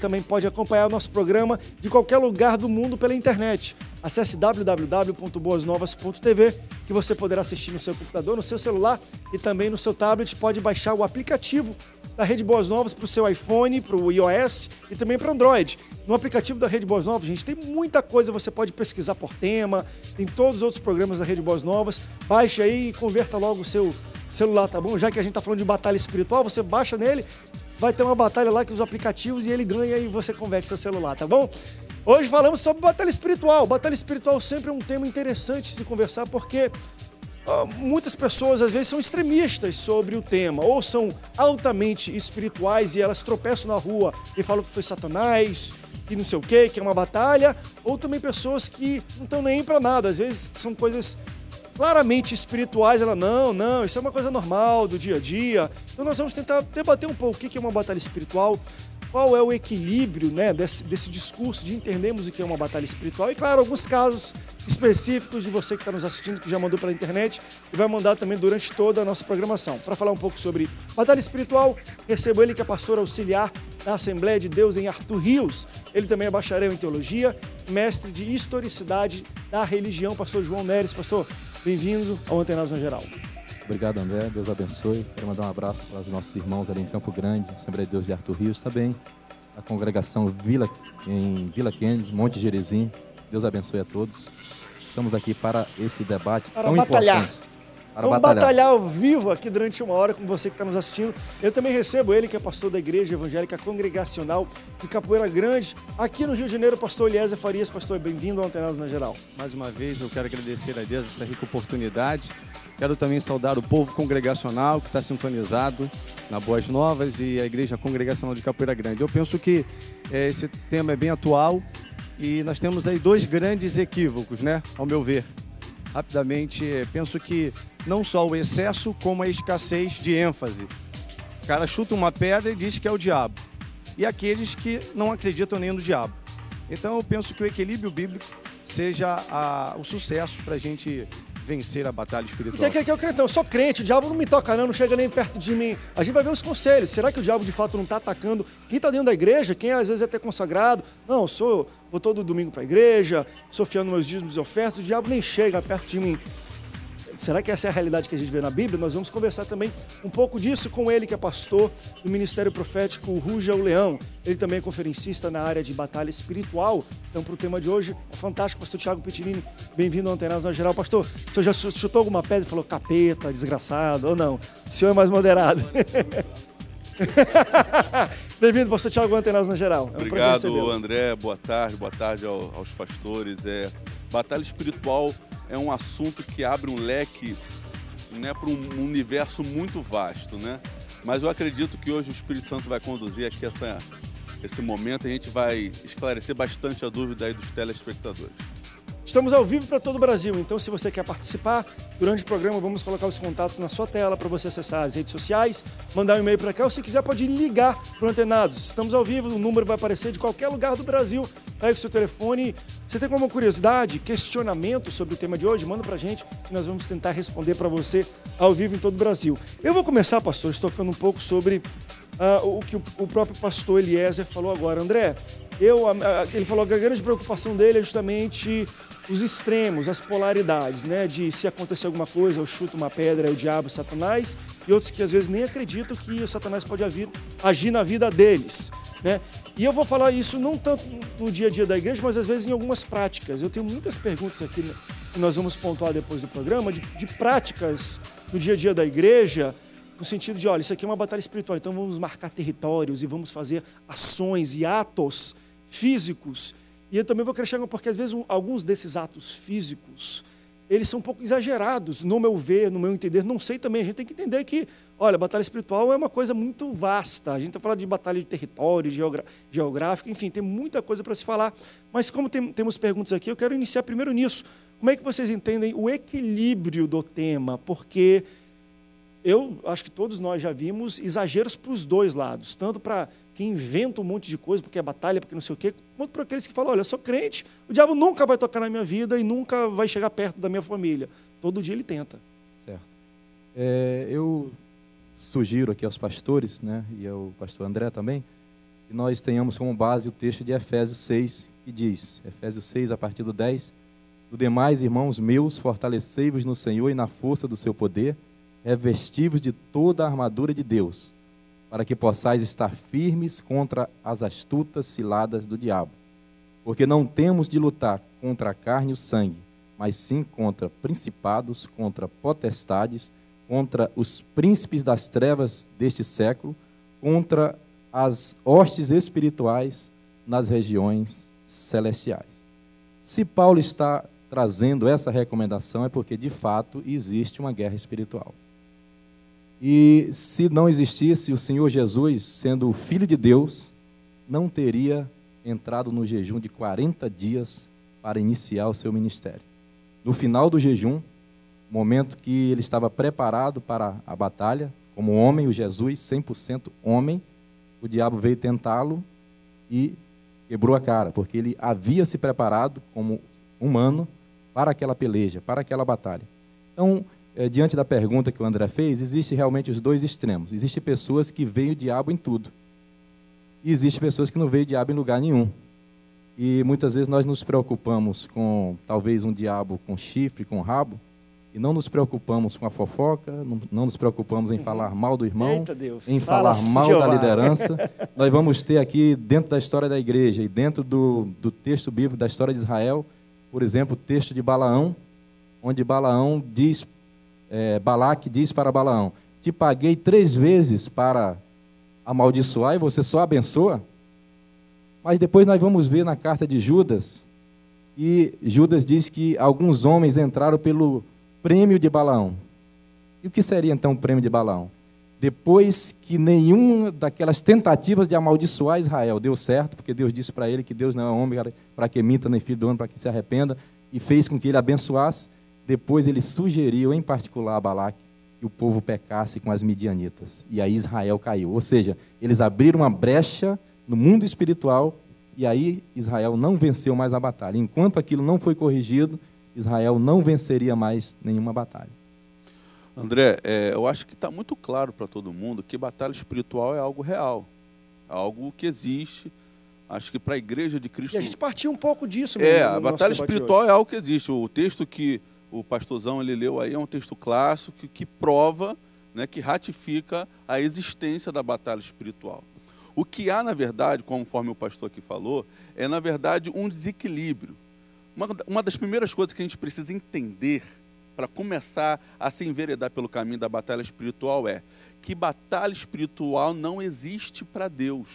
também pode acompanhar o nosso programa de qualquer lugar do mundo pela internet. Acesse www.boasnovas.tv, que você poderá assistir no seu computador, no seu celular e também no seu tablet. Pode baixar o aplicativo da Rede Boas Novas para o seu iPhone, para o iOS e também para o Android. No aplicativo da Rede Boas Novas, gente, tem muita coisa, você pode pesquisar por tema, tem todos os outros programas da Rede Boas Novas. Baixe aí e converta logo o seu celular, tá bom? Já que a gente está falando de batalha espiritual, você baixa nele, vai ter uma batalha lá com os aplicativos e ele ganha e você converte seu celular, tá bom? Hoje falamos sobre batalha espiritual. Batalha espiritual sempre é um tema interessante de se conversar porque muitas pessoas às vezes são extremistas sobre o tema, ou são altamente espirituais e elas tropeçam na rua e falam que foi Satanás, que não sei o quê, que é uma batalha, ou também pessoas que não estão nem aí para nada, às vezes são coisas claramente espirituais, ela não, isso é uma coisa normal do dia a dia. Então nós vamos tentar debater um pouco o que é uma batalha espiritual, qual é o equilíbrio, né, desse discurso de entendermos o que é uma batalha espiritual e, claro, alguns casos específicos de você que está nos assistindo, que já mandou pela internet e vai mandar também durante toda a nossa programação. Para falar um pouco sobre batalha espiritual, recebo ele que é pastor auxiliar da Assembleia de Deus em Arthur Rios. Ele também é bacharel em teologia, mestre de historicidade da religião, pastor João Neres. Pastor, bem-vindo ao Antenados na Geral. Obrigado, André. Deus abençoe. Quero mandar um abraço para os nossos irmãos ali em Campo Grande, Assembleia de Deus de Arthur Rios, também a congregação em Vila Kennedy, Monte Jerezim. Deus abençoe a todos. Estamos aqui para esse debate tão importante. Vamos batalhar ao vivo aqui durante uma hora com você que está nos assistindo. Eu também recebo ele, que é pastor da Igreja Evangélica Congregacional de Capoeira Grande, aqui no Rio de Janeiro, pastor Eliezer Farias. Pastor, bem-vindo ao Antenados na Geral. Mais uma vez, eu quero agradecer a Deus por essa rica oportunidade. Quero também saudar o povo congregacional que está sintonizado na Boas Novas e a Igreja Congregacional de Capoeira Grande. Eu penso que esse tema é bem atual e nós temos aí dois grandes equívocos, né, ao meu ver. Rapidamente, penso que não só o excesso, como a escassez de ênfase. O cara chuta uma pedra e diz que é o diabo. E aqueles que não acreditam nem no diabo. Então, eu penso que o equilíbrio bíblico seja o sucesso para a gente vencer a batalha espiritual. Que é o crentão, eu sou crente, o diabo não me toca não chega nem perto de mim. A gente vai ver os conselhos. Será que o diabo de fato não está atacando quem está dentro da igreja, quem às vezes é até consagrado? Não, vou todo domingo para a igreja, sou fiel nos meus dízimos e ofertas, o diabo nem chega perto de mim. Será que essa é a realidade que a gente vê na Bíblia? Nós vamos conversar também um pouco disso com ele, que é pastor do Ministério Profético Ruja o Leão. Ele também é conferencista na área de batalha espiritual. Então, para o tema de hoje, é fantástico. Pastor Thiago Pitinini, bem-vindo ao Antenados na Geral. Pastor, o senhor já chutou alguma pedra e falou capeta, desgraçado, ou não? O senhor é mais moderado. Bem-vindo, pastor Thiago, ao Antenados na Geral. Obrigado, André. Boa tarde aos pastores. Batalha espiritual é um assunto que abre um leque, né, para um universo muito vasto, né? Mas eu acredito que hoje o Espírito Santo vai conduzir aqui esse momento e a gente vai esclarecer bastante a dúvida aí dos telespectadores. Estamos ao vivo para todo o Brasil, então se você quer participar, durante o programa vamos colocar os contatos na sua tela para você acessar as redes sociais, mandar um e-mail para cá, ou se quiser pode ligar para o Antenados. Estamos ao vivo, o número vai aparecer de qualquer lugar do Brasil, pega o seu telefone. Você tem alguma curiosidade, questionamento sobre o tema de hoje? Manda para a gente que nós vamos tentar responder para você ao vivo em todo o Brasil. Eu vou começar, pastores, tocando um pouco sobre o que o próprio pastor Eliezer falou agora. André, ele falou que a grande preocupação dele é justamente os extremos, as polaridades, né? De se acontecer alguma coisa, eu chuto uma pedra, é o diabo, Satanás, e outros que às vezes nem acreditam que o Satanás pode agir na vida deles, né? E eu vou falar isso não tanto no dia a dia da igreja, mas às vezes em algumas práticas. Eu tenho muitas perguntas aqui que nós vamos pontuar depois do programa, de práticas no dia a dia da igreja, no sentido de, olha, isso aqui é uma batalha espiritual, então vamos marcar territórios e vamos fazer ações e atos físicos. E eu também vou questionar, porque às vezes alguns desses atos físicos, eles são um pouco exagerados, no meu ver, no meu entender, não sei também, a gente tem que entender que, olha, batalha espiritual é uma coisa muito vasta, a gente está falando de batalha de território, geográfico, enfim, tem muita coisa para se falar, mas como temos perguntas aqui, eu quero iniciar primeiro nisso. Como é que vocês entendem o equilíbrio do tema? Porque eu acho que todos nós já vimos exageros para os dois lados, tanto para quem inventa um monte de coisa, porque é batalha, porque não sei o quê, quanto para aqueles que falam, olha, eu sou crente, o diabo nunca vai tocar na minha vida e nunca vai chegar perto da minha família. Todo dia ele tenta. Certo. Eu sugiro aqui aos pastores, né, e ao pastor André também, que que nós tenhamos como base o texto de Efésios 6, que diz, Efésios 6, a partir do 10, do demais, irmãos meus, fortalecei-vos no Senhor e na força do seu poder, revesti-vos de toda a armadura de Deus, para que possais estar firmes contra as astutas ciladas do diabo. Porque não temos de lutar contra a carne e o sangue, mas sim contra principados, contra potestades, contra os príncipes das trevas deste século, contra as hostes espirituais nas regiões celestiais. Se Paulo está trazendo essa recomendação, é porque, de fato, existe uma guerra espiritual. E se não existisse o Senhor Jesus, sendo o Filho de Deus, não teria entrado no jejum de 40 dias para iniciar o seu ministério. No final do jejum, momento que ele estava preparado para a batalha, como homem, o Jesus, 100% homem, o diabo veio tentá-lo e quebrou a cara, porque ele havia se preparado como humano para aquela peleja, para aquela batalha. Então, diante da pergunta que o André fez, existe realmente os dois extremos. Existem pessoas que veem o diabo em tudo. E existem pessoas que não veem o diabo em lugar nenhum. E muitas vezes nós nos preocupamos com, talvez, um diabo com chifre, com rabo, e não nos preocupamos com a fofoca, não nos preocupamos em falar mal do irmão, Eita Deus. em falar mal da liderança. Nós vamos ter aqui, dentro da história da igreja e dentro do texto bíblico da história de Israel, por exemplo, o texto de Balaão, onde Balaão diz, Balaque diz para Balaão, te paguei 3 vezes para amaldiçoar e você só abençoa? Mas depois nós vamos ver na carta de Judas, e Judas diz que alguns homens entraram pelo prêmio de Balaão. E o que seria então o prêmio de Balaão? Depois que nenhuma daquelas tentativas de amaldiçoar Israel deu certo, porque Deus disse para ele que Deus não é homem para que minta, nem filho do homem para que se arrependa, e fez com que ele abençoasse, depois ele sugeriu, em particular a Balaque, que o povo pecasse com as midianitas. E aí Israel caiu. Ou seja, eles abriram uma brecha no mundo espiritual, e aí Israel não venceu mais a batalha. Enquanto aquilo não foi corrigido, Israel não venceria mais nenhuma batalha. André, eu acho que está muito claro para todo mundo que batalha espiritual é algo real, algo que existe. Acho que para a Igreja de Cristo... E a gente partiu um pouco disso mesmo. A batalha espiritual é algo que existe. O texto que o pastorzão ele leu aí é um texto clássico que prova, né, que ratifica a existência da batalha espiritual. O que há, na verdade, conforme o pastor aqui falou, é, na verdade, um desequilíbrio. Uma das primeiras coisas que a gente precisa entender para começar a se enveredar pelo caminho da batalha espiritual é que batalha espiritual não existe para Deus.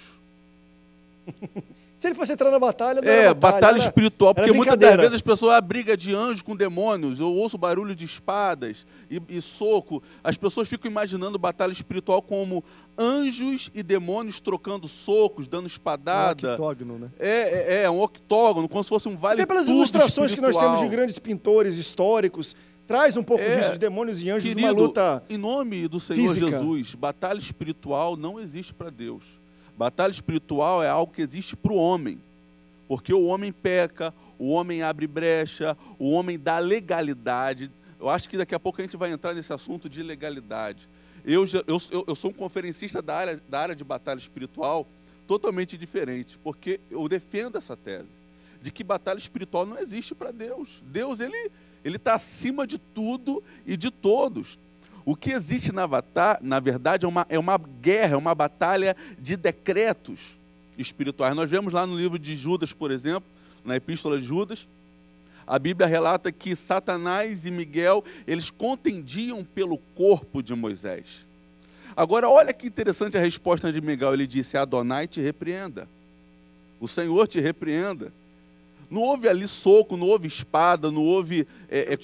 Se ele fosse entrar na batalha, não era batalha espiritual, porque muitas das vezes as pessoas brigam de anjos com demônios, eu ouço barulho de espadas e soco, as pessoas ficam imaginando batalha espiritual como anjos e demônios trocando socos, dando espadada. Um octógono, né? Um octógono, como se fosse um vale-tudo. Até pelas ilustrações que nós temos de grandes pintores históricos, traz um pouco disso de demônios e anjos, querido, uma luta em nome do Senhor física. Jesus, batalha espiritual não existe para Deus. Batalha espiritual é algo que existe para o homem, porque o homem peca, o homem abre brecha, o homem dá legalidade. Eu acho que daqui a pouco a gente vai entrar nesse assunto de legalidade. Eu sou um conferencista da área de batalha espiritual totalmente diferente, porque eu defendo essa tese, de que batalha espiritual não existe para Deus. Deus, ele está acima de tudo e de todos. O que existe na verdade é uma guerra, é uma batalha de decretos espirituais. Nós vemos lá no livro de Judas, por exemplo, na epístola de Judas, a Bíblia relata que Satanás e Miguel, eles contendiam pelo corpo de Moisés. Agora, olha que interessante a resposta de Miguel. Ele disse, Adonai te repreenda. O Senhor te repreenda. Não houve ali soco, não houve espada, não houve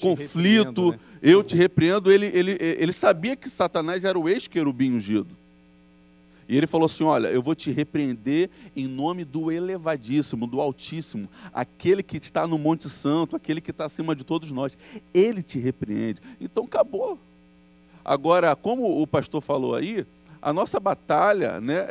conflito. Né? Eu te repreendo. Ele sabia que Satanás era o ex-querubim ungido. E ele falou assim, olha, eu vou te repreender em nome do elevadíssimo, do altíssimo, aquele que está no Monte Santo, aquele que está acima de todos nós. Ele te repreende. Então, acabou. Agora, como o pastor falou aí, a nossa batalha, né,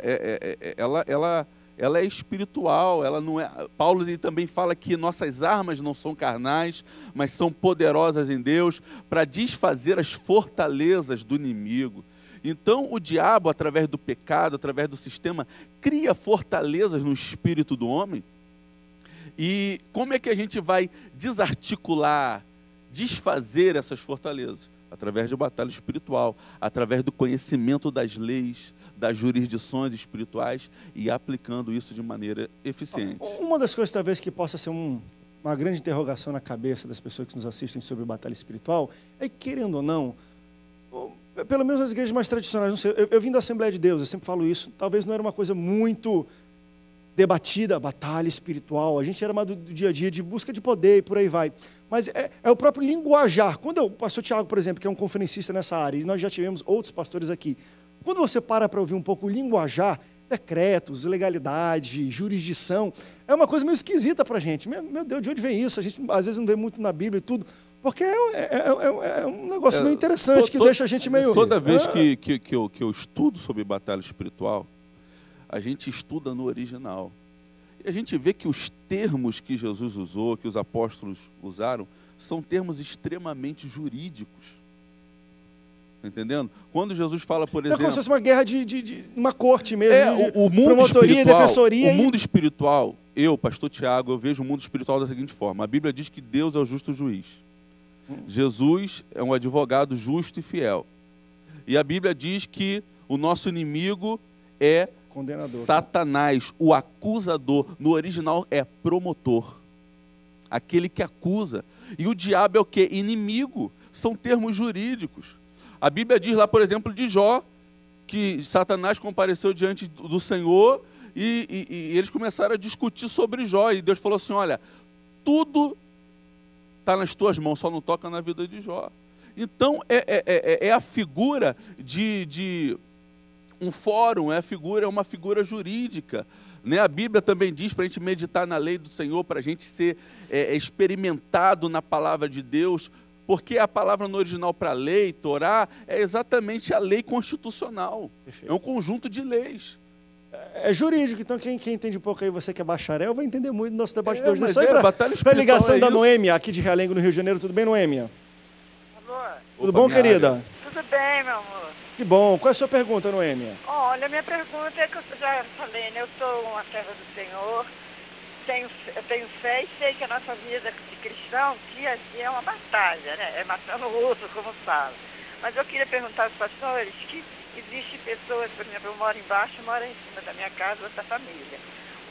ela é espiritual, ela não é. Paulo também fala que nossas armas não são carnais, mas são poderosas em Deus para desfazer as fortalezas do inimigo. Então, o diabo, através do pecado, através do sistema, cria fortalezas no espírito do homem. E como é que a gente vai desarticular, desfazer essas fortalezas? Através de batalha espiritual, através do conhecimento das leis, das jurisdições espirituais e aplicando isso de maneira eficiente. Uma das coisas, talvez, que possa ser uma grande interrogação na cabeça das pessoas que nos assistem sobre batalha espiritual é, querendo ou não, pelo menos nas igrejas mais tradicionais, não sei, eu vim da Assembleia de Deus, eu sempre falo isso, talvez não era uma coisa muito debatida, batalha espiritual, a gente era mais do dia a dia de busca de poder e por aí vai, mas é o próprio linguajar. Quando o pastor Tiago, por exemplo, que é um conferencista nessa área, e nós já tivemos outros pastores aqui, quando você para ouvir um pouco o linguajar, decretos, legalidade, jurisdição, é uma coisa meio esquisita para a gente. Meu Deus, de onde vem isso? A gente às vezes não vê muito na Bíblia e tudo, porque é um negócio meio interessante, que deixa a gente meio... Toda vez que eu estudo sobre batalha espiritual, a gente estuda no original. E a gente vê que os termos que Jesus usou, que os apóstolos usaram, são termos extremamente jurídicos. Está entendendo? Quando Jesus fala, por exemplo... É como se fosse uma guerra de uma corte mesmo, o mundo promotoria e defensoria. O mundo espiritual, eu, pastor Tiago, eu vejo o mundo espiritual da seguinte forma. A Bíblia diz que Deus é o justo juiz. Jesus é um advogado justo e fiel. E a Bíblia diz que o nosso inimigo é condenador, Satanás, o acusador. No original é promotor, aquele que acusa. E o diabo é o quê? Inimigo. São termos jurídicos. A Bíblia diz lá, por exemplo, de Jó, que Satanás compareceu diante do Senhor e eles começaram a discutir sobre Jó. E Deus falou assim, olha, tudo está nas tuas mãos, só não toca na vida de Jó. Então, é a figura de um fórum, é uma figura jurídica. Né? A Bíblia também diz para a gente meditar na lei do Senhor, para a gente ser experimentado na palavra de Deus, porque a palavra no original para lei, Torá, é exatamente a lei constitucional. Perfeito. É um conjunto de leis. É jurídico, então quem entende um pouco aí, você que é bacharel, vai entender muito do nosso debate de hoje. Para a ligação da Noêmia, aqui de Realengo, no Rio de Janeiro. Tudo bem, Noêmia? Alô? Tudo bom, querida? Tudo bem, meu amor. Que bom. Qual é a sua pergunta, Noêmia? Olha, minha pergunta é que eu já falei, né? Eu sou uma serva do Senhor, eu tenho fé e sei que a nossa vida de cristão, dia a dia, é uma batalha, né? É matando o urso, como fala. Mas eu queria perguntar aos pastores que existem pessoas, por exemplo, eu moro embaixo, moro em cima da minha casa, outra família.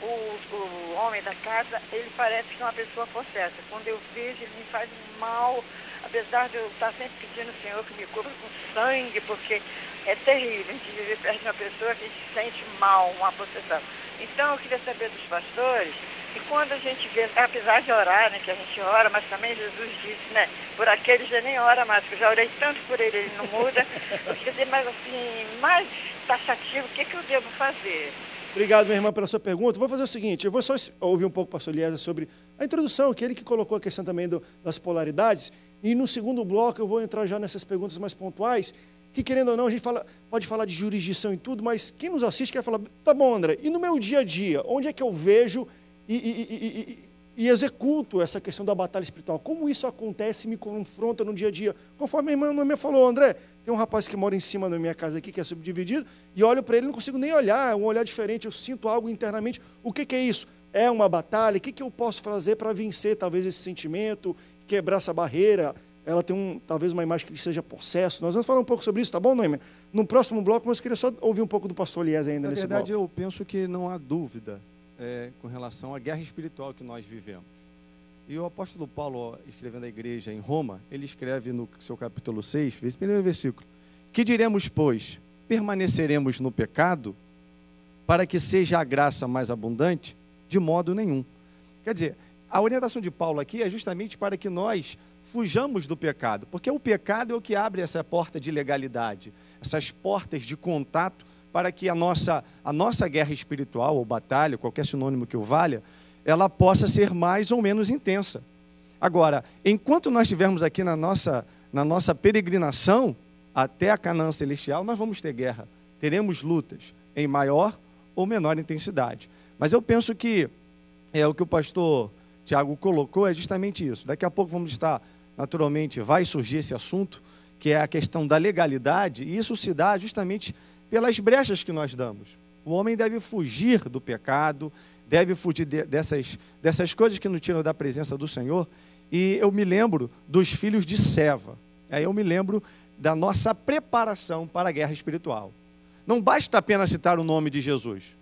O homem da casa, ele parece que é uma pessoa possessa. Quando eu vejo, ele me faz mal, apesar de eu estar sempre pedindo ao Senhor que me cubra com sangue, porque é terrível a gente viver perto de uma pessoa que se sente mal, uma possessão. Então, eu queria saber dos pastores, e quando a gente vê, apesar de orar, né, que a gente ora, mas também Jesus disse, né, por aquele já nem ora mais, porque eu já orei tanto por ele, ele não muda. Eu queria dizer, mas assim, mais taxativo, o que eu devo fazer? Obrigado, minha irmã, pela sua pergunta. Vou fazer o seguinte, eu vou só ouvir um pouco o pastor Eliezer sobre a introdução, que ele que colocou a questão também das polaridades, e no segundo bloco eu vou entrar já nessas perguntas mais pontuais, que querendo ou não, a gente pode falar de jurisdição e tudo, mas quem nos assiste quer falar, tá bom, André, e no meu dia a dia, onde é que eu vejo e executo essa questão da batalha espiritual? Como isso acontece e me confronta no dia a dia? Conforme a minha irmã falou, André, tem um rapaz que mora em cima da minha casa aqui, que é subdividido, e olho para ele, não consigo nem olhar, é um olhar diferente, eu sinto algo internamente. O que é isso? É uma batalha? O que eu posso fazer para vencer talvez esse sentimento, quebrar essa barreira? Ela tem talvez uma imagem que seja possesso. Nós vamos falar um pouco sobre isso, tá bom, Noêmia? No próximo bloco, mas eu queria só ouvir um pouco do pastor Eliezer ainda nesse bloco. Na verdade, eu penso que não há dúvida com relação à guerra espiritual que nós vivemos. E o apóstolo Paulo, escrevendo à igreja em Roma, ele escreve no seu capítulo 6, esse primeiro versículo: que diremos, pois? Permaneceremos no pecado para que seja a graça mais abundante? De modo nenhum. Quer dizer, a orientação de Paulo aqui é justamente para que nós fujamos do pecado, porque o pecado é o que abre essa porta de legalidade, essas portas de contato para que a nossa guerra espiritual ou batalha, qualquer sinônimo que o valha, ela possa ser mais ou menos intensa. Agora, enquanto nós estivermos aqui na nossa peregrinação até a Canaã celestial, nós vamos ter guerra, teremos lutas em maior ou menor intensidade. Mas eu penso que o que o pastor Tiago colocou é justamente isso. Daqui a pouco vamos estar, naturalmente, vai surgir esse assunto, que é a questão da legalidade, e isso se dá justamente pelas brechas que nós damos. O homem deve fugir do pecado, deve fugir dessas coisas que nos tiram da presença do Senhor. E eu me lembro dos filhos de Seva. Aí eu me lembro da nossa preparação para a guerra espiritual. Não basta apenas citar o nome de Jesus.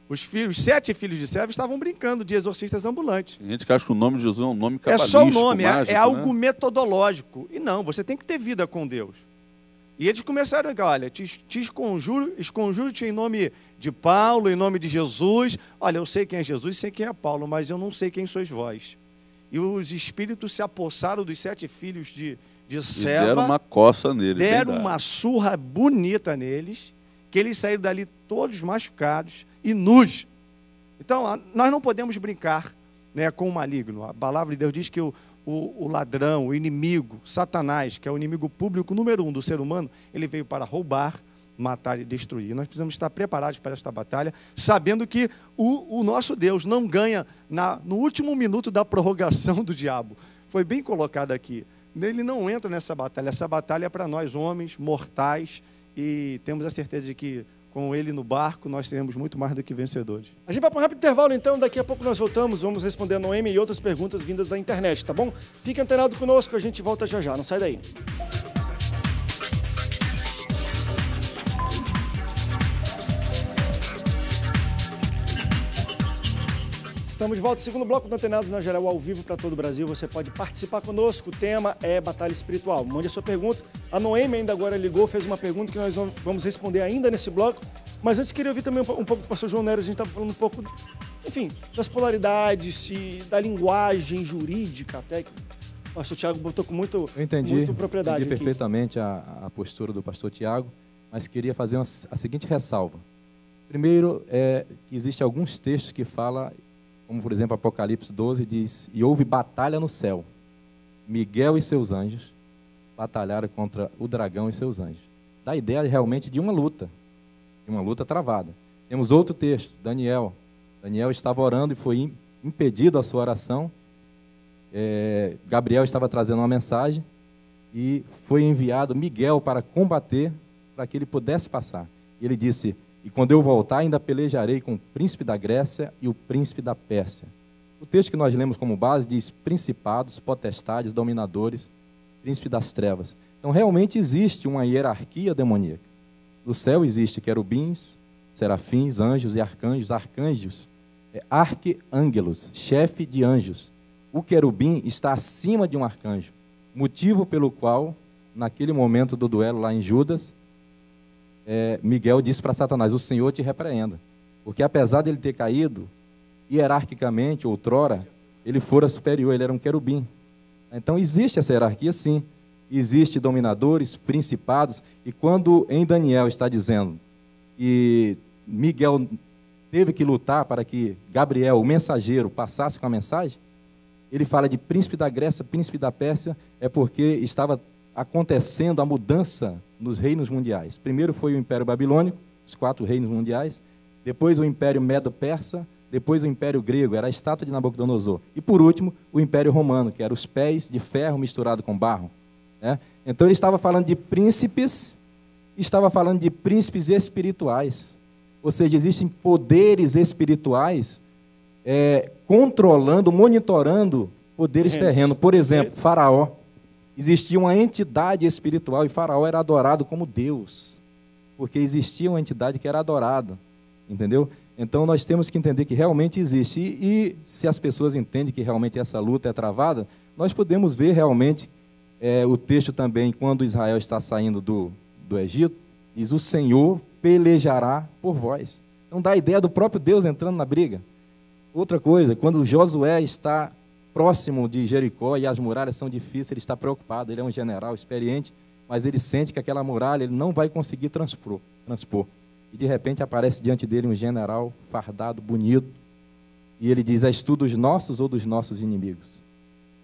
Os 7 filhos de Seva estavam brincando de exorcistas ambulantes. Tem gente que acha que o nome de Jesus é um nome É cabalístico, só o nome, mágico, é algo né? metodológico. E não, você tem que ter vida com Deus. E eles começaram a dizer, olha, te esconjuro-te em nome de Paulo, em nome de Jesus. Olha, eu sei quem é Jesus, sei quem é Paulo, mas eu não sei quem sois vós. E os espíritos se apossaram dos 7 filhos de Seva. E deram uma coça neles. Deram uma surra bonita neles, que eles saíram dali todos machucados e nus. Então, nós não podemos brincar, né, com o maligno. A palavra de Deus diz que o ladrão, o inimigo, Satanás, que é o inimigo público número 1 do ser humano, ele veio para roubar, matar e destruir. Nós precisamos estar preparados para esta batalha, sabendo que o nosso Deus não ganha no último minuto da prorrogação do diabo. Foi bem colocado aqui. Ele não entra nessa batalha. Essa batalha é para nós, homens, mortais, e temos a certeza de que com ele no barco, nós seremos muito mais do que vencedores. A gente vai para um rápido intervalo, então. Daqui a pouco nós voltamos. Vamos responder a Noemi e outras perguntas vindas da internet, tá bom? Fique antenado conosco, a gente volta já já. Não sai daí. Estamos de volta, segundo bloco do Antenados na Geral, ao vivo para todo o Brasil. Você pode participar conosco. O tema é batalha espiritual. Mande a sua pergunta. A Noemi ainda agora ligou, fez uma pergunta que nós vamos responder ainda nesse bloco. Mas antes queria ouvir também um pouco do pastor João Neres. A gente estava falando um pouco, enfim, das polaridades, da linguagem jurídica até que o pastor Tiago botou com muito propriedade. Entendi perfeitamente a postura do pastor Tiago, mas queria fazer a seguinte ressalva. Primeiro, que existem alguns textos que falam, como por exemplo Apocalipse 12 diz, e houve batalha no céu. Miguel e seus anjos batalharam contra o dragão e seus anjos. Dá a ideia realmente de uma luta travada. Temos outro texto, Daniel. Daniel estava orando e foi impedido a sua oração. Gabriel estava trazendo uma mensagem e foi enviado Miguel para combater, para que ele pudesse passar. E ele disse, e quando eu voltar, ainda pelejarei com o príncipe da Grécia e o príncipe da Pérsia. O texto que nós lemos como base diz principados, potestades, dominadores, príncipe das trevas. Então, realmente existe uma hierarquia demoníaca. No céu existe querubins, serafins, anjos e arcanjos. Arcanjos é arquângelos, chefe de anjos. O querubim está acima de um arcanjo, motivo pelo qual, naquele momento do duelo lá em Judas, Miguel disse para Satanás, o Senhor te repreenda. Porque apesar de ele ter caído, hierarquicamente, outrora, ele fora superior, ele era um querubim. Então existe essa hierarquia sim. Existe dominadores, principados, e quando em Daniel está dizendo que Miguel teve que lutar para que Gabriel, o mensageiro, passasse com a mensagem, ele fala de príncipe da Grécia, príncipe da Pérsia, é porque estava acontecendo a mudança nos reinos mundiais. Primeiro foi o Império Babilônico, os 4 reinos mundiais, depois o Império Medo-Persa, depois o Império Grego, era a estátua de Nabucodonosor, e por último o Império Romano, que era os pés de ferro misturado com barro. Então ele estava falando de príncipes, estava falando de príncipes espirituais, ou seja, existem poderes espirituais controlando, monitorando poderes terrenos. Por exemplo, Faraó. Existia uma entidade espiritual e Faraó era adorado como Deus, porque existia uma entidade que era adorada, entendeu? Então nós temos que entender que realmente existe, e se as pessoas entendem que realmente essa luta é travada, nós podemos ver realmente o texto também, quando Israel está saindo do Egito, diz, o Senhor pelejará por vós. Então dá a ideia do próprio Deus entrando na briga. Outra coisa, quando Josué está próximo de Jericó e as muralhas são difíceis, ele está preocupado, ele é um general experiente, mas ele sente que aquela muralha ele não vai conseguir transpor. E de repente aparece diante dele um general fardado, bonito, e ele diz, és tu dos nossos ou dos nossos inimigos?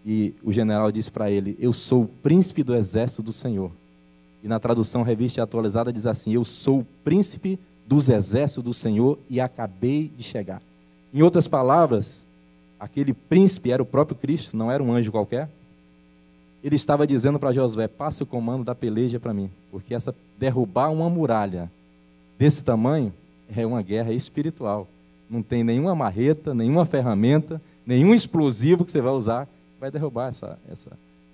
E o general disse para ele, eu sou o príncipe do exército do Senhor. E na tradução revista e atualizada diz assim, eu sou o príncipe dos exércitos do Senhor e acabei de chegar. Em outras palavras, aquele príncipe era o próprio Cristo, não era um anjo qualquer. ele estava dizendo para Josué, passe o comando da peleja para mim, porque derrubar uma muralha desse tamanho é uma guerra espiritual. Não tem nenhuma marreta, nenhuma ferramenta, nenhum explosivo que você vai usar que vai derrubar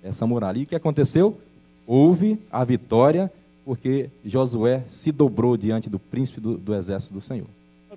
essa muralha. E o que aconteceu? Houve a vitória, porque Josué se dobrou diante do príncipe do exército do Senhor.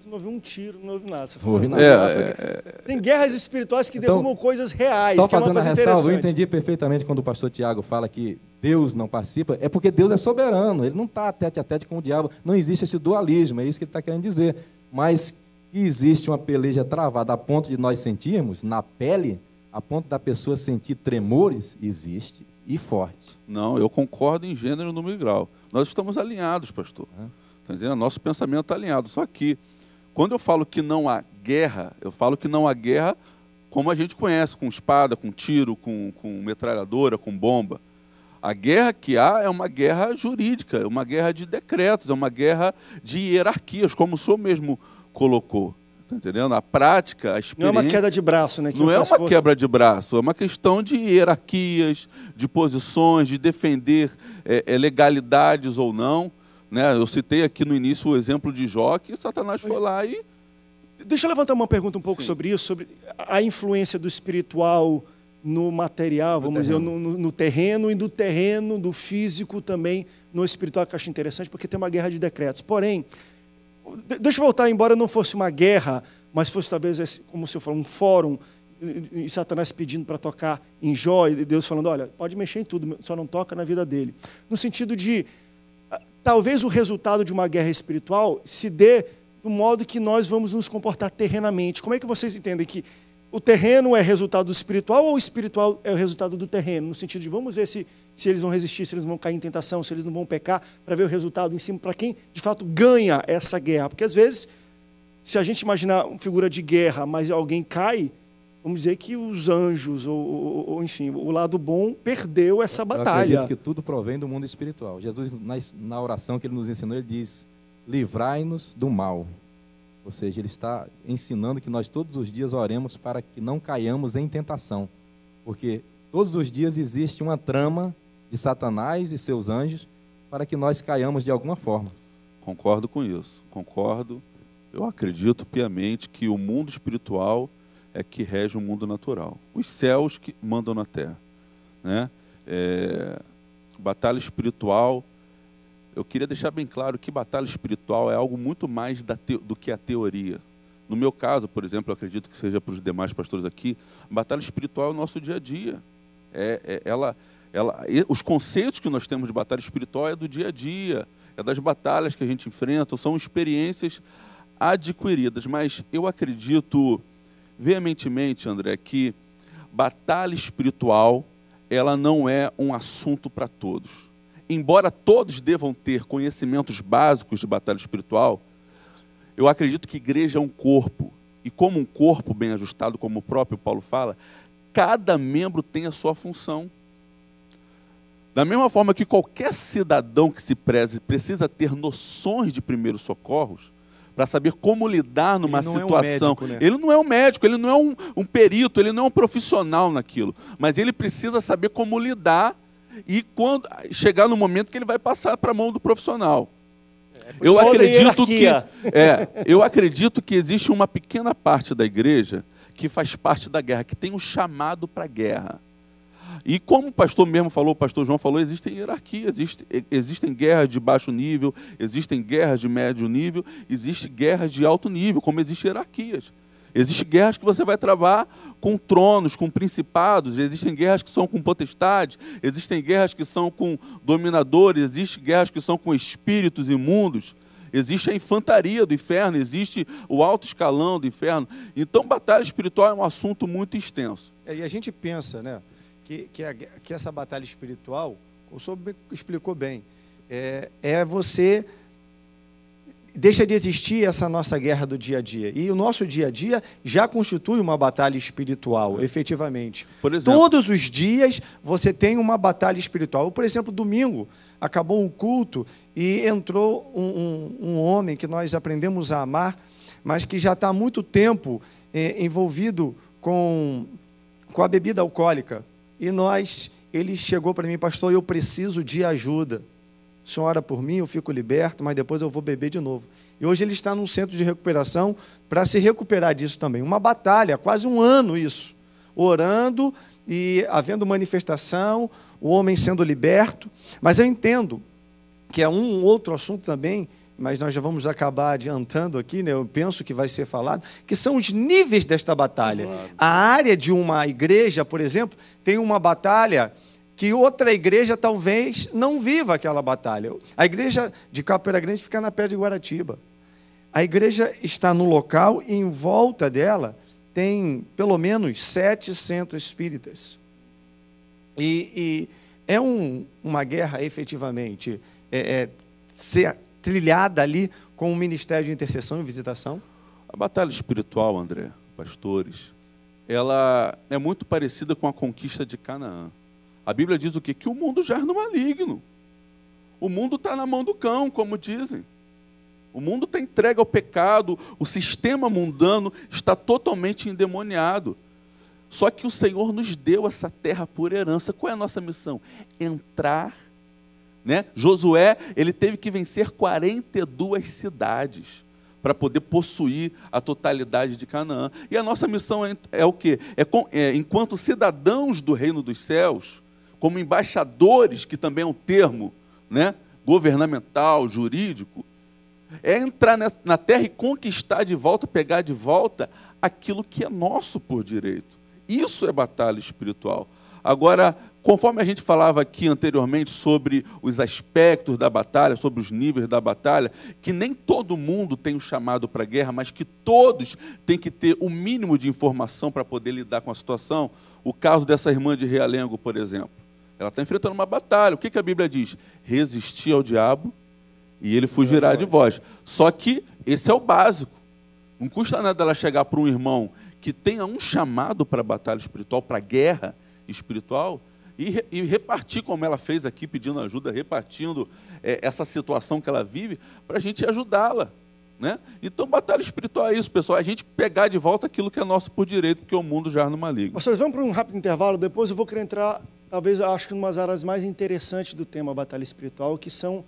Não houve um tiro, não houve nada. Você Não houve falou, nada. Tem guerras espirituais que Então, derrubam coisas reais, Só que é uma fazendo a coisa ressalva, eu interessante. entendi perfeitamente quando o pastor Tiago fala que Deus não participa, é porque Deus é soberano, ele não está tete a tete com o diabo, não existe esse dualismo, é isso que ele está querendo dizer. Mas que existe uma peleja travada a ponto de nós sentirmos, na pele, a ponto da pessoa sentir tremores, existe, e forte. Não, eu concordo em gênero, número e grau. Nós estamos alinhados, pastor. Tá entendendo? Nosso pensamento está alinhado. Só que, quando eu falo que não há guerra, eu falo que não há guerra como a gente conhece, com espada, com tiro, com metralhadora, com bomba. A guerra que há é uma guerra jurídica, é uma guerra de decretos, é uma guerra de hierarquias, como o senhor mesmo colocou. Está entendendo? A prática, a experiência... Não é uma queda de braço, né? Que Não é faz uma força. quebra de braço, é uma questão de hierarquias, de posições, de defender legalidades ou não. Né? Eu citei aqui no início o exemplo de Jó, que Satanás foi lá e... Deixa eu levantar uma pergunta um pouco Sim. sobre isso, sobre a influência do espiritual no material, vamos dizer, no terreno, e do terreno, do físico também, no espiritual, que eu acho interessante, porque tem uma guerra de decretos. Porém, deixa eu voltar, embora não fosse uma guerra, mas fosse talvez, como se eu falou, um fórum, e Satanás pedindo para tocar em Jó, e Deus falando, olha, pode mexer em tudo, só não toca na vida dele. No sentido de, talvez o resultado de uma guerra espiritual se dê do modo que nós vamos nos comportar terrenamente. Como é que vocês entendem que o terreno é resultado do espiritual ou o espiritual é o resultado do terreno? No sentido de, vamos ver se eles vão resistir, se eles vão cair em tentação, se eles não vão pecar, para ver o resultado em cima, para quem, de fato, ganha essa guerra. Porque, às vezes, se a gente imaginar uma figura de guerra, mas alguém cai, vamos dizer que os anjos, ou enfim, o lado bom perdeu essa batalha. Eu acredito que tudo provém do mundo espiritual. Jesus, na oração que ele nos ensinou, ele diz, livrai-nos do mal. Ou seja, ele está ensinando que nós todos os dias oremos para que não caiamos em tentação. Porque todos os dias existe uma trama de Satanás e seus anjos para que nós caiamos de alguma forma. Concordo com isso, concordo. Eu acredito piamente que o mundo espiritual é que rege o mundo natural. Os céus que mandam na terra. Né? Batalha espiritual... Eu queria deixar bem claro que batalha espiritual é algo muito mais do que a teoria. No meu caso, por exemplo, eu acredito que seja para os demais pastores aqui, batalha espiritual é o nosso dia a dia. Os conceitos que nós temos de batalha espiritual é do dia a dia, é das batalhas que a gente enfrenta, são experiências adquiridas. Mas eu acredito veementemente, André, que batalha espiritual ela não é um assunto para todos. Embora todos devam ter conhecimentos básicos de batalha espiritual, eu acredito que a igreja é um corpo. E como um corpo bem ajustado, como o próprio Paulo fala, cada membro tem a sua função. Da mesma forma que qualquer cidadão que se preze precisa ter noções de primeiros socorros, para saber como lidar numa situação. Médico, né? Ele não é um médico, ele não é um perito, ele não é um profissional naquilo. Mas ele precisa saber como lidar e quando chegar no momento que ele vai passar para a mão do profissional. Eu acredito que existe uma pequena parte da igreja que faz parte da guerra, que tem um chamado para a guerra. E como o pastor mesmo falou, o pastor João falou, existem hierarquias, existem guerras de baixo nível, existem guerras de médio nível, existem guerras de alto nível, como existem hierarquias. Existem guerras que você vai travar com tronos, com principados, existem guerras que são com potestades, existem guerras que são com dominadores, existem guerras que são com espíritos imundos, existe a infantaria do inferno, existe o alto escalão do inferno. Então, batalha espiritual é um assunto muito extenso. E a gente pensa, né, que essa batalha espiritual, o senhor explicou bem, você... Deixa de existir essa nossa guerra do dia a dia. E o nosso dia a dia já constitui uma batalha espiritual, efetivamente. Por exemplo, todos os dias você tem uma batalha espiritual. Por exemplo, domingo, acabou um culto e entrou um homem que nós aprendemos a amar, mas que já está há muito tempo envolvido com a bebida alcoólica. E nós ele chegou para mim: pastor, eu preciso de ajuda. O senhor ora por mim, eu fico liberto, mas depois eu vou beber de novo. E hoje ele está num centro de recuperação para se recuperar disso também. Uma batalha, quase um ano isso. Orando e havendo manifestação, o homem sendo liberto. Mas eu entendo que é um outro assunto também, mas nós já vamos acabar adiantando aqui, né? Eu penso que vai ser falado, que são os níveis desta batalha. Claro. A área de uma igreja, por exemplo, tem uma batalha que outra igreja talvez não viva aquela batalha. A igreja de Capoeira Grande fica na Pedra de Guaratiba. A igreja está no local e em volta dela tem pelo menos 7 centros espíritas. E é uma guerra efetivamente ser trilhada ali com o Ministério de Intercessão e Visitação. A batalha espiritual, André, pastores, ela é muito parecida com a conquista de Canaã. A Bíblia diz o quê? Que o mundo jaz no maligno. O mundo está na mão do cão, como dizem. O mundo está entregue ao pecado, o sistema mundano está totalmente endemoniado. Só que o Senhor nos deu essa terra por herança. Qual é a nossa missão? Entrar, né? Josué, ele teve que vencer 42 cidades para poder possuir a totalidade de Canaã. E a nossa missão é o quê? Enquanto cidadãos do reino dos céus, como embaixadores, que também é um termo, né, governamental, jurídico, é entrar na terra e conquistar de volta, pegar de volta aquilo que é nosso por direito. Isso é batalha espiritual. Agora, conforme a gente falava aqui anteriormente sobre os aspectos da batalha, sobre os níveis da batalha, que nem todo mundo tem um chamado para a guerra, mas que todos têm que ter o mínimo de informação para poder lidar com a situação. O caso dessa irmã de Realengo, por exemplo. Ela está enfrentando uma batalha. O que a Bíblia diz? Resistir ao diabo e ele fugirá de vós. Só que esse é o básico. Não custa nada ela chegar para um irmão que tenha um chamado para a batalha espiritual, para a guerra espiritual, e repartir, como ela fez aqui, pedindo ajuda, repartindo essa situação que ela vive, para a gente ajudá-la. Né? Então, batalha espiritual é isso, pessoal. A gente pegar de volta aquilo que é nosso por direito, porque o mundo já no maligno. Pastores, vamos para um rápido intervalo, depois eu vou querer entrar, talvez, acho que em umas áreas mais interessantes do tema batalha espiritual, que são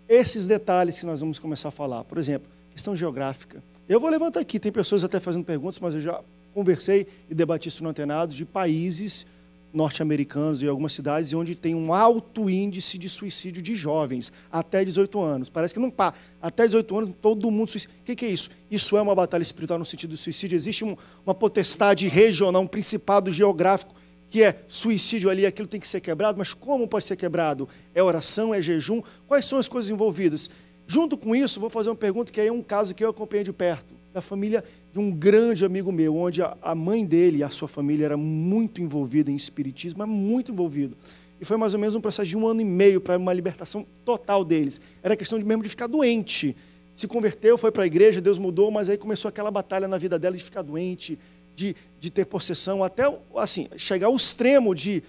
esses detalhes que nós vamos começar a falar. Por exemplo, questão geográfica. Eu vou levantar aqui, tem pessoas até fazendo perguntas, mas eu já conversei e debati isso no Antenados, de países norte-americanos e algumas cidades onde tem um alto índice de suicídio de jovens, até 18 anos. Parece que não pá. Até 18 anos, todo mundo suicida. O que é isso? Isso é uma batalha espiritual no sentido do suicídio. Existe uma potestade regional, um principado geográfico, que é suicídio ali, aquilo tem que ser quebrado, mas como pode ser quebrado? É oração, é jejum? Quais são as coisas envolvidas? Junto com isso, vou fazer uma pergunta que é um caso que eu acompanhei de perto, da família de um grande amigo meu, onde a mãe dele e a sua família era muito envolvida em espiritismo, mas muito envolvido. E foi mais ou menos um processo de 1 ano e meio para uma libertação total deles. Era questão de mesmo de ficar doente. Se converteu, foi para a igreja, Deus mudou, mas aí começou aquela batalha na vida dela de ficar doente, de ter possessão, até assim, chegar ao extremo de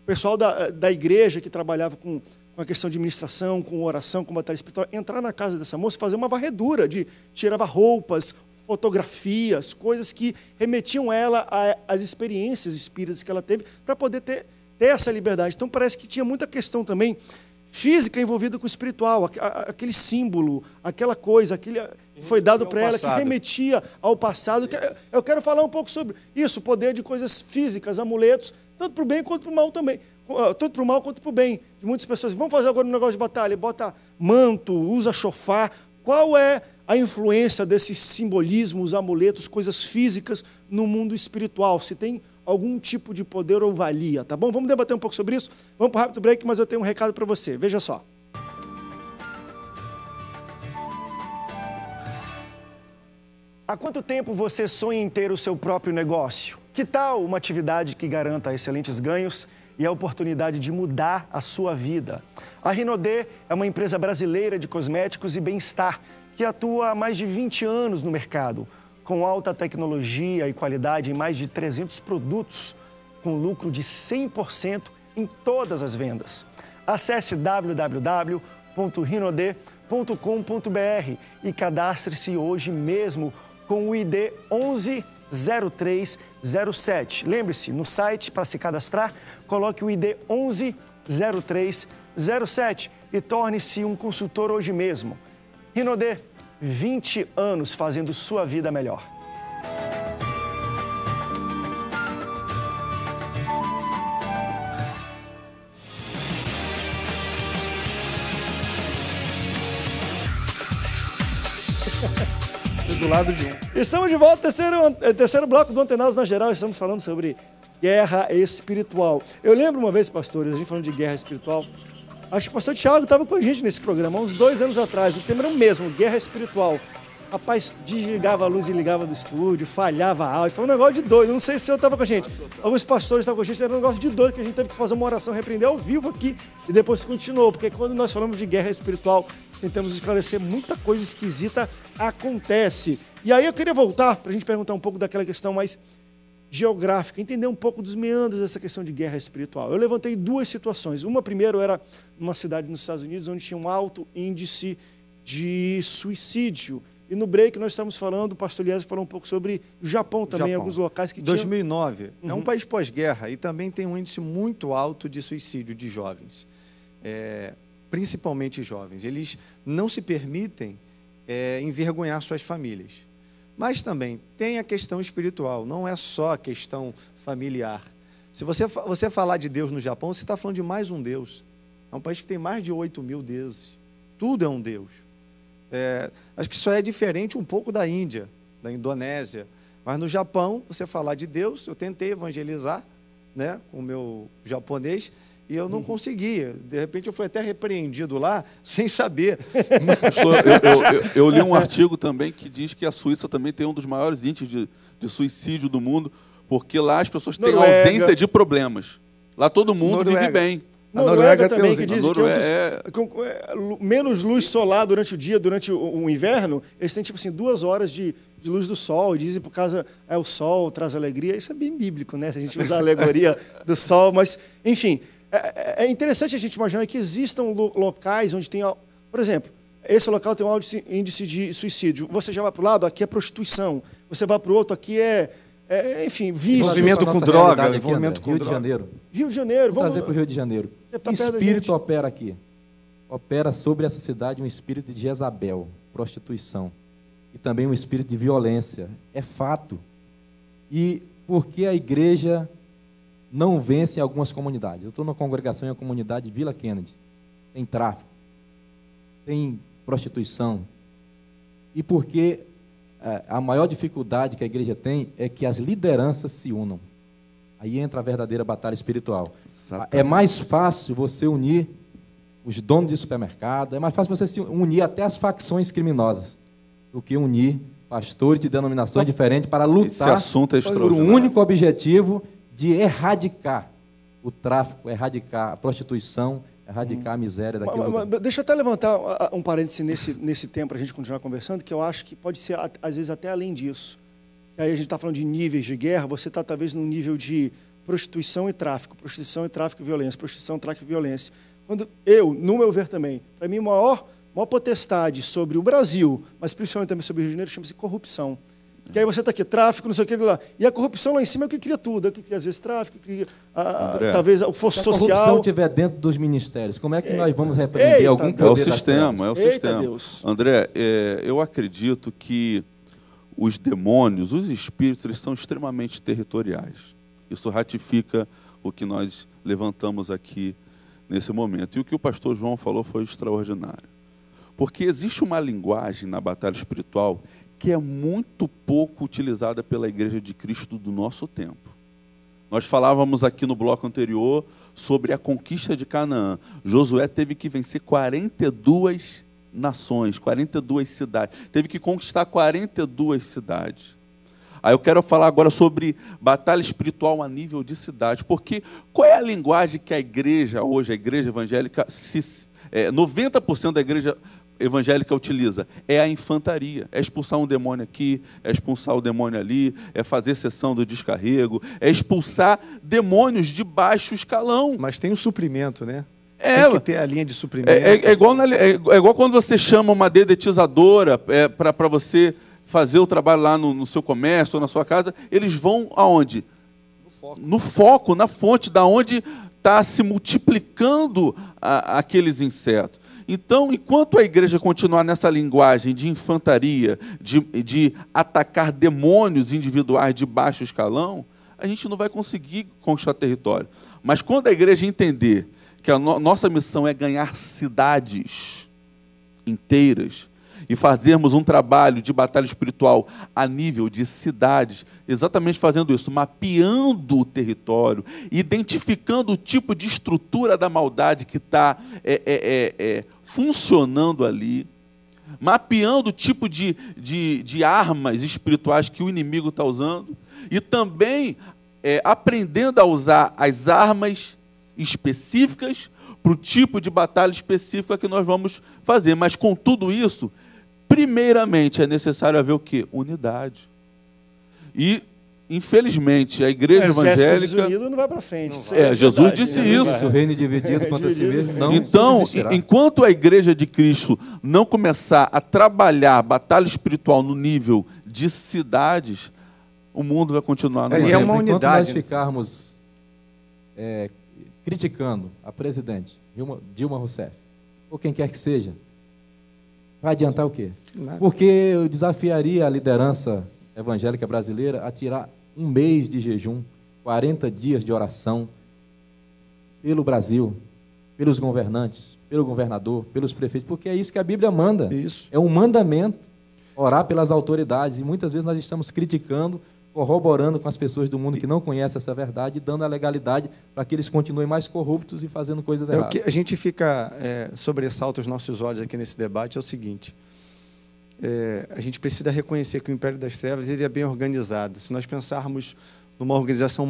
o pessoal da igreja que trabalhava com a questão de administração, com oração, com batalha espiritual, entrar na casa dessa moça, fazer uma varredura, tirava roupas, fotografias, coisas que remetiam ela às experiências espíritas que ela teve, para poder ter essa liberdade. Então parece que tinha muita questão também física envolvida com o espiritual, aquele símbolo, aquela coisa, aquele que foi dado para ela, que remetia ao passado. Eu quero falar um pouco sobre isso, o poder de coisas físicas, amuletos, tanto para o bem quanto para o mal também. Tanto para o mal quanto para o bem. De muitas pessoas, vamos fazer agora um negócio de batalha, bota manto, usa chofar. Qual é a influência desses simbolismos, amuletos, coisas físicas no mundo espiritual? Se tem algum tipo de poder ou valia, tá bom? Vamos debater um pouco sobre isso? Vamos para um rápido break, mas eu tenho um recado para você. Veja só. Há quanto tempo você sonha em ter o seu próprio negócio? Que tal uma atividade que garanta excelentes ganhos e a oportunidade de mudar a sua vida? A Rinodê é uma empresa brasileira de cosméticos e bem-estar que atua há mais de 20 anos no mercado, com alta tecnologia e qualidade em mais de 300 produtos, com lucro de 100% em todas as vendas. Acesse www.rinodê.com.br e cadastre-se hoje mesmo com o ID 0307. Lembre-se, no site, para se cadastrar, coloque o ID 110307 e torne-se um consultor hoje mesmo. Rinode, 20 anos fazendo sua vida melhor. Do lado de um. Estamos de volta, terceiro bloco do Antenados na Geral. Estamos falando sobre guerra espiritual. Eu lembro uma vez, pastores, a gente falando de guerra espiritual, acho que o pastor Thiago estava com a gente nesse programa, há uns 2 anos atrás. O tema era o mesmo, guerra espiritual. Rapaz, desligava a luz e ligava do estúdio, falhava áudio, foi um negócio de doido. Não sei se eu estava com a gente. Alguns pastores estavam com a gente, era um negócio de doido, que a gente teve que fazer uma oração, repreender ao vivo aqui e depois continuou. Porque quando nós falamos de guerra espiritual, tentamos esclarecer muita coisa esquisita acontece. E aí eu queria voltar para a gente perguntar um pouco daquela questão mais geográfica, entender um pouco dos meandros dessa questão de guerra espiritual. Eu levantei 2 situações. Uma, primeiro, era numa cidade nos Estados Unidos onde tinha um alto índice de suicídio. E no break nós estamos falando, o pastor Eliezer falou um pouco sobre o Japão também, alguns locais que 2009 é um país pós-guerra e também tem um índice muito alto de suicídio de jovens, principalmente jovens. Eles não se permitem envergonhar suas famílias. Mas também tem a questão espiritual, não é só a questão familiar. Se você falar de Deus no Japão, você está falando de mais um Deus. É um país que tem mais de 8.000 deuses. Tudo é um Deus. Acho que isso é diferente um pouco da Índia, da Indonésia. Mas no Japão, você falar de Deus, eu tentei evangelizar, né, com o meu japonês, e eu não conseguia. De repente, eu fui até repreendido lá, sem saber. Eu li um artigo também que diz que a Suíça também tem um dos maiores índices de suicídio do mundo, porque lá as pessoas têm ausência de problemas. Lá todo mundo vive bem. A Noruega também, que dizem que menos luz solar durante o dia, durante o inverno, eles têm, tipo assim, 2 horas de luz do sol, e dizem por causa, o sol traz alegria. Isso é bem bíblico, né? Se a gente usar a alegoria do sol, mas, enfim, é interessante a gente imaginar que existam locais onde tem, por exemplo, esse local tem um alto índice de suicídio. Você já vai para o lado, aqui é prostituição. Você vai para o outro, aqui enfim, vício. Envolvimento com droga, envolvimento com Rio de Janeiro. Rio de Janeiro. Vamos trazer para o Rio de Janeiro. Tá, espírito opera aqui. Opera sobre essa cidade um espírito de Jezabel, prostituição. E também um espírito de violência. É fato. E por que a igreja não vence em algumas comunidades? Eu estou numa congregação em uma comunidade Vila Kennedy. Tem tráfico. Tem prostituição. E por que a maior dificuldade que a igreja tem é que as lideranças se unam. Aí entra a verdadeira batalha espiritual. Exatamente. É mais fácil você unir os donos de supermercado, é mais fácil você se unir até as facções criminosas do que unir pastores de denominações diferentes para lutar por um único objetivo de erradicar o tráfico, erradicar a prostituição, erradicar a miséria daquele lugar. Deixa eu até levantar um parêntese nesse tempo para a gente continuar conversando, que eu acho que pode ser, às vezes, até além disso. Aí a gente está falando de níveis de guerra, você está talvez num nível de prostituição e tráfico e violência, prostituição, tráfico e violência. Quando no meu ver também, para mim, a maior potestade sobre o Brasil, mas principalmente também sobre o Rio de Janeiro, chama-se corrupção. Que aí você está aqui, tráfico, não sei o que lá. E a corrupção lá em cima é o que cria tudo. É o que cria, às vezes, tráfico, cria, talvez o fosso social. Se a corrupção estiver dentro dos ministérios, como é que nós vamos repreender algum poder? É o sistema. Deus. André, eu acredito que os demônios, os espíritos, eles são extremamente territoriais. Isso ratifica o que nós levantamos aqui nesse momento. E o que o pastor João falou foi extraordinário. Porque existe uma linguagem na batalha espiritual que é muito pouco utilizada pela Igreja de Cristo do nosso tempo. Nós falávamos aqui no bloco anterior sobre a conquista de Canaã. Josué teve que vencer 42 nações, 42 cidades. Teve que conquistar 42 cidades. Aí eu quero falar agora sobre batalha espiritual a nível de cidade. Porque qual é a linguagem que a igreja, hoje, a igreja evangélica, 90% da igreja evangélica utiliza? É a infantaria, é expulsar um demônio aqui, é expulsar o demônio ali, é fazer sessão do descarrego, é expulsar demônios de baixo escalão. Mas tem o suprimento, né? Tem que ter a linha de suprimento. É igual quando você chama uma dedetizadora para você fazer o trabalho lá no seu comércio ou na sua casa, eles vão aonde? No foco, na fonte, da onde está se multiplicando aqueles insetos. Então, enquanto a igreja continuar nessa linguagem de infantaria, de atacar demônios individuais de baixo escalão, a gente não vai conseguir conquistar território. Mas quando a igreja entender que a nossa missão é ganhar cidades inteiras e fazermos um trabalho de batalha espiritual a nível de cidades, exatamente fazendo isso, mapeando o território, identificando o tipo de estrutura da maldade que está funcionando ali, mapeando o tipo de armas espirituais que o inimigo está usando, e também aprendendo a usar as armas específicas para o tipo de batalha específica que nós vamos fazer. Mas com tudo isso, primeiramente é necessário haver o quê? Unidade. E, infelizmente, a igreja evangélica... desunido não vai para frente. Jesus disse isso. O reino dividido contra si mesmo não então, subsistirá. enquanto a igreja de Cristo não começar a trabalhar batalha espiritual no nível de cidades, o mundo vai continuar. E é uma Enquanto unidade. nós ficarmos criticando a presidente Dilma Rousseff, ou quem quer que seja, vai adiantar o quê? Nada. Porque eu desafiaria a liderança evangélica brasileira a tirar um mês de jejum, 40 dias de oração pelo Brasil, pelos governantes, pelo governador, pelos prefeitos, porque é isso que a Bíblia manda. Isso. É um mandamento orar pelas autoridades, e muitas vezes nós estamos criticando, corroborando com as pessoas do mundo que não conhecem essa verdade, dando a legalidade para que eles continuem mais corruptos e fazendo coisas erradas. O que a gente fica sobressalta os nossos olhos aqui nesse debate é o seguinte: a gente precisa reconhecer que o Império das Trevas ele é bem organizado. Se nós pensarmos numa organização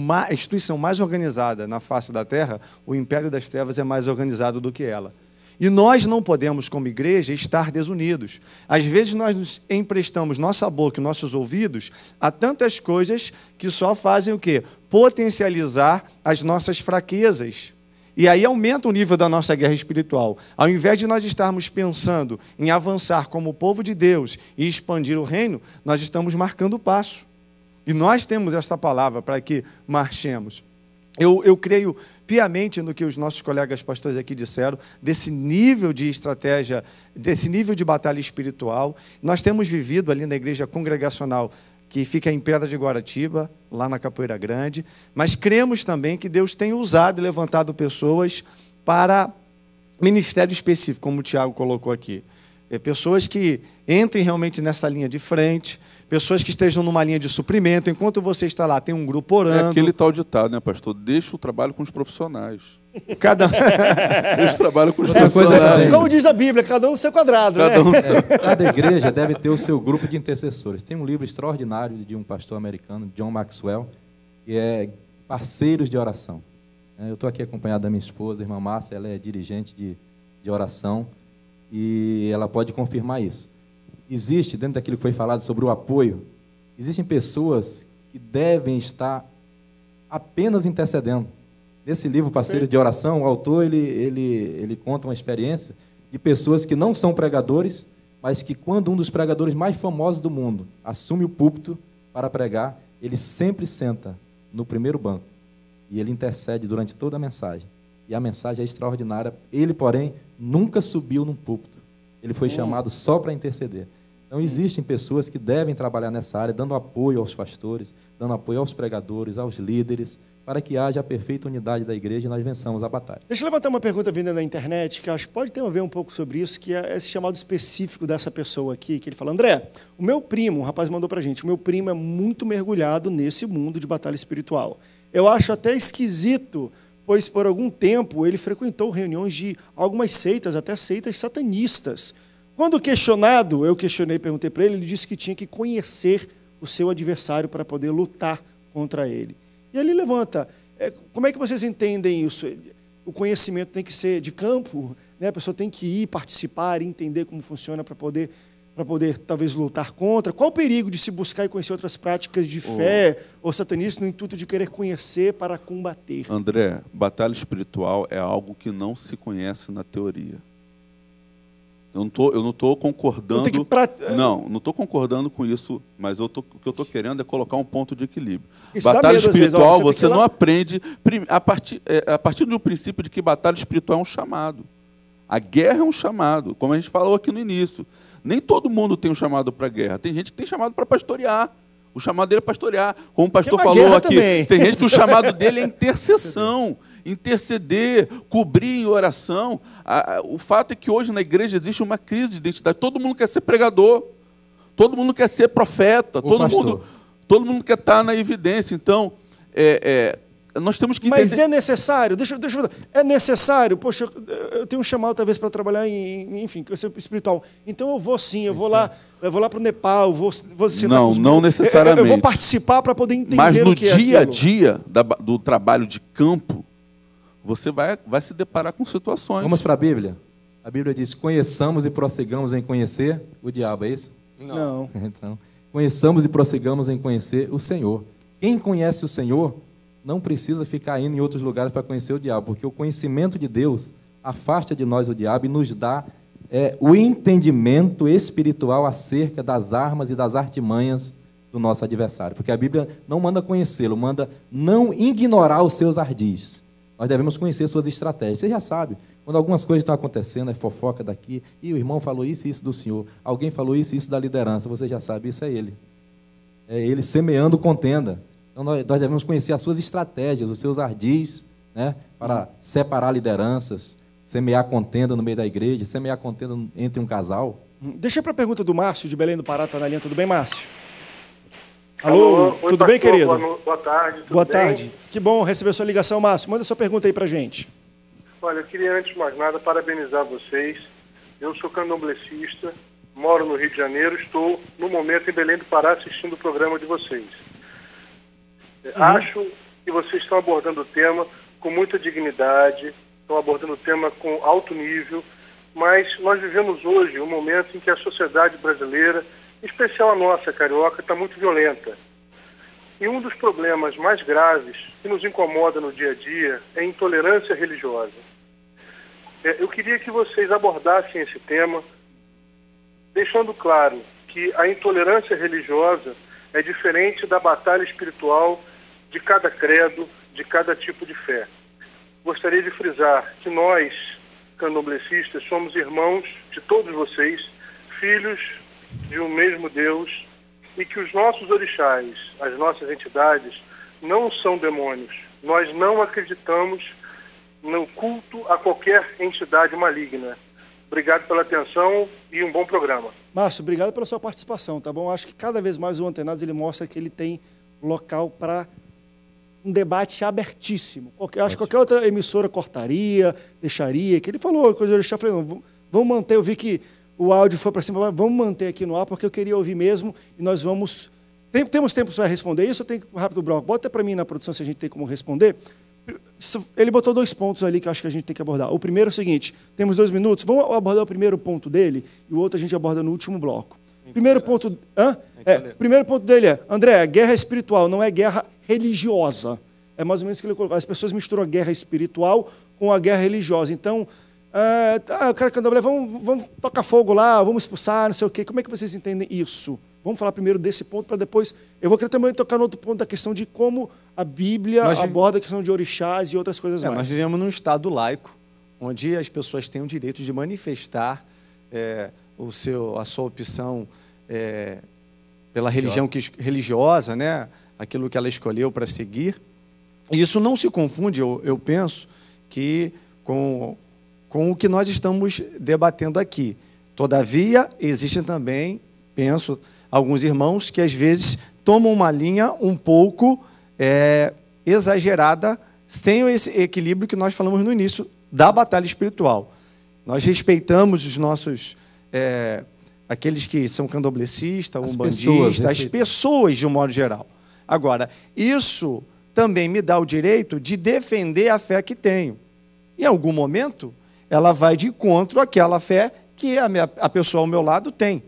a instituição mais organizada na face da Terra, o Império das Trevas é mais organizado do que ela. E nós não podemos, como igreja, estar desunidos. Às vezes nós nos emprestamos nossa boca e nossos ouvidos a tantas coisas que só fazem o quê? Potencializar as nossas fraquezas. E aí aumenta o nível da nossa guerra espiritual. Ao invés de nós estarmos pensando em avançar como povo de Deus e expandir o reino, nós estamos marcando o passo. E nós temos esta palavra para que marchemos. Eu creio piamente no que os nossos colegas pastores aqui disseram, desse nível de estratégia, desse nível de batalha espiritual. Nós temos vivido ali na igreja congregacional, que fica em Pedra de Guaratiba, lá na Capoeira Grande, mas cremos também que Deus tem usado e levantado pessoas para ministério específico, como o Tiago colocou aqui. Pessoas que entrem realmente nessa linha de frente, pessoas que estejam numa linha de suprimento. Enquanto você está lá, tem um grupo orando. É aquele tal ditado, né, pastor? Deixa o trabalho com os profissionais. Deixa o trabalho com os Outra coisa profissionais. também. Como diz a Bíblia, cada um no seu quadrado, né? Cada igreja deve ter o seu grupo de intercessores. Tem um livro extraordinário de um pastor americano, John Maxwell, que é Parceiros de Oração. Eu estou aqui acompanhado da minha esposa, a irmã Márcia, ela é dirigente de oração, e ela pode confirmar isso. Existe, dentro daquilo que foi falado sobre o apoio, existem pessoas que devem estar apenas intercedendo. Nesse livro, Parceiro de Oração, o autor ele conta uma experiência de pessoas que não são pregadores, mas que quando um dos pregadores mais famosos do mundo assume o púlpito para pregar, ele sempre senta no primeiro banco e ele intercede durante toda a mensagem. E a mensagem é extraordinária. Ele, porém, nunca subiu num púlpito. Ele foi chamado só para interceder. Então, existem pessoas que devem trabalhar nessa área, dando apoio aos pastores, dando apoio aos pregadores, aos líderes, para que haja a perfeita unidade da igreja e nós vençamos a batalha. Deixa eu levantar uma pergunta vinda na internet, que acho que pode ter a ver um pouco sobre isso, que é esse chamado específico dessa pessoa aqui, que ele fala: André, o meu primo, um rapaz mandou pra gente, o meu primo é muito mergulhado nesse mundo de batalha espiritual. Eu acho até esquisito, pois por algum tempo ele frequentou reuniões de algumas seitas, até seitas satanistas. Quando questionado, eu questionei, perguntei para ele disse que tinha que conhecer o seu adversário para poder lutar contra ele. E ele levanta, como é que vocês entendem isso? O conhecimento tem que ser de campo, né? A pessoa tem que ir, participar, entender como funciona para poder talvez lutar contra. Qual o perigo de se buscar e conhecer outras práticas de fé ou satanismo no intuito de querer conhecer para combater? André, batalha espiritual é algo que não se conhece na teoria. Eu não estou concordando. Não estou concordando com isso, mas o que eu estou querendo é colocar um ponto de equilíbrio. Batalha espiritual, você não aprende a partir do princípio de que batalha espiritual é um chamado. A guerra é um chamado, como a gente falou aqui no início. Nem todo mundo tem um chamado para a guerra. Tem gente que tem chamado para pastorear. O chamado dele é pastorear. Como o pastor falou aqui, tem gente que o chamado dele é intercessão. Interceder, cobrir em oração. O fato é que hoje na igreja existe uma crise de identidade. Todo mundo quer ser pregador, todo mundo quer ser profeta, todo mundo quer estar na evidência. Então, nós temos que entender... Mas é necessário, deixa eu falar, é necessário, poxa, eu tenho um chamado talvez para trabalhar enfim, espiritual. Então eu vou sim, eu vou lá para o Nepal, vou sentar com os... Não necessariamente. Eu vou participar para poder entender Mas no o que é dia a dia do trabalho de campo, você vai se deparar com situações. Vamos para a Bíblia? A Bíblia diz, conheçamos e prossigamos em conhecer o diabo, é isso? Não. Então, conheçamos e prossigamos em conhecer o Senhor. Quem conhece o Senhor não precisa ficar indo em outros lugares para conhecer o diabo, porque o conhecimento de Deus afasta de nós o diabo e nos dá o entendimento espiritual acerca das armas e das artimanhas do nosso adversário. Porque a Bíblia não manda conhecê-lo, manda não ignorar os seus ardis. Nós devemos conhecer suas estratégias. Você já sabe, quando algumas coisas estão acontecendo, é fofoca daqui, e o irmão falou isso e isso do senhor, alguém falou isso e isso da liderança, você já sabe, isso é ele. É ele semeando contenda. Então nós devemos conhecer as suas estratégias, os seus ardis, né, para separar lideranças, semear contenda no meio da igreja, semear contenda entre um casal. Deixa para a pergunta do Márcio, de Belém do Pará, está na linha. Tudo bem, Márcio? Alô, tudo bem, querido? Boa tarde, tudo Boa bem? tarde. Que bom receber sua ligação, Márcio. Manda sua pergunta aí pra gente. Olha, eu queria, antes de mais nada, parabenizar vocês. Eu sou candomblessista, moro no Rio de Janeiro, estou, no momento, em Belém do Pará, assistindo o programa de vocês. Acho que vocês estão abordando o tema com muita dignidade, estão abordando o tema com alto nível, mas nós vivemos hoje um momento em que a sociedade brasileira, em especial a nossa, carioca, está muito violenta. E um dos problemas mais graves que nos incomoda no dia a dia é a intolerância religiosa. Eu queria que vocês abordassem esse tema, deixando claro que a intolerância religiosa é diferente da batalha espiritual de cada credo, de cada tipo de fé. Gostaria de frisar que nós, candomblecistas, somos irmãos de todos vocês, filhos de um mesmo Deus, e que os nossos orixás, as nossas entidades, não são demônios. Nós não acreditamos no culto a qualquer entidade maligna. Obrigado pela atenção e um bom programa. Márcio, obrigado pela sua participação, tá bom? Acho que cada vez mais o Antenados ele mostra que ele tem local para um debate abertíssimo. Acho que qualquer outra emissora cortaria, deixaria, que ele falou, coisa de orixá, eu falei, não, vamos manter, eu vi que o áudio foi para cima, vamos manter aqui no ar, porque eu queria ouvir mesmo, e nós vamos... Temos tempo para responder isso, eu tenho um rápido bloco. Bota para mim na produção se a gente tem como responder. Ele botou 2 pontos ali que eu acho que a gente tem que abordar. O primeiro é o seguinte, temos 2 minutos, vamos abordar o primeiro ponto dele, e o outro a gente aborda no último bloco. Primeiro ponto, primeiro ponto dele é, André, guerra espiritual, não é guerra religiosa. É mais ou menos o que ele colocou. As pessoas misturam a guerra espiritual com a guerra religiosa. Então, o cara candomblé, vamos tocar fogo lá, vamos expulsar, não sei o quê. Como é que vocês entendem isso? Vamos falar primeiro desse ponto, para depois... Eu vou querer também tocar no outro ponto da questão de como a Bíblia aborda a questão de orixás e outras coisas mais. Nós vivemos num Estado laico, onde as pessoas têm o direito de manifestar a sua opção pela religião religiosa, né? Aquilo que ela escolheu para seguir. E isso não se confunde, eu penso, que com o que nós estamos debatendo aqui. Todavia, existem também, penso, alguns irmãos que às vezes tomam uma linha um pouco exagerada, sem esse equilíbrio que nós falamos no início da batalha espiritual. Nós respeitamos os nossos... aqueles que são candomblecistas, umbandistas, as pessoas de um modo geral. Agora, isso também me dá o direito de defender a fé que tenho. Em algum momento, ela vai de encontro àquela fé que a pessoa ao meu lado tem.